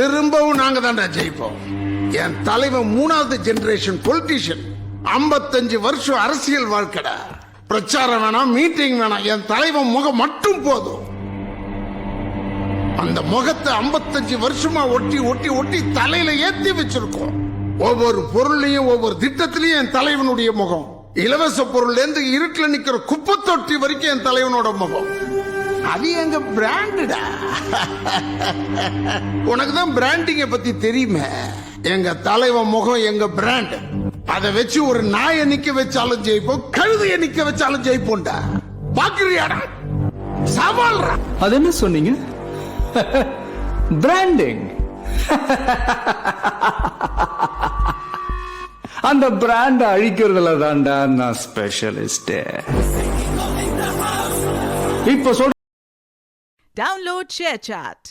திரும்பவும் நாங்க தான்டா ஜெயிப்போம். என் தலைவன் 3வது ஜெனரேஷன் பொலிட்டீஷியன். 55 வருஷம் அரசியல் வாழ்க்கடா. பிரச்சாரம் வேணாம், மீட்டிங் வேணாம், என் தலைவன் முகம் மட்டும் போதும். அந்த முகத்தை 55 வருஷமா ஒட்டி ஒட்டி ஒட்டி தலையில ஏத்தி வச்சிருக்கோம். ஒவ்வொரு பொருளையும் ஒவ்வொரு திட்டத்திலையும் என் தலைவனுடைய முகம். இலவச பொருள் இருந்து இருட்டுல நிக்கிற குப்பை தொட்டி வரைக்கும் என் தலைவனோட முகம். அது எங்க பிராண்டடா. உனக்கு தான் பிராண்டிங்க பத்தி தெரியுமே. எங்க தலைவன் முகம் எங்க பிராண்ட். அதை வச்சு ஒரு நாயை நிக்க வச்சாலும் ஜெயிப்போம், கழுதையை நிக்க வச்சாலும் ஜெயிப்போம்டா. பாக்குறியாடா? சவால்ரா. அது என்ன சொன்னீங்க? பிராண்டிங். அந்த பிராண்ட் அழிக்கிறதுல தான்டா நான் ஸ்பெஷலிஸ்ட். இப்ப சொல்ற Download ShareChat.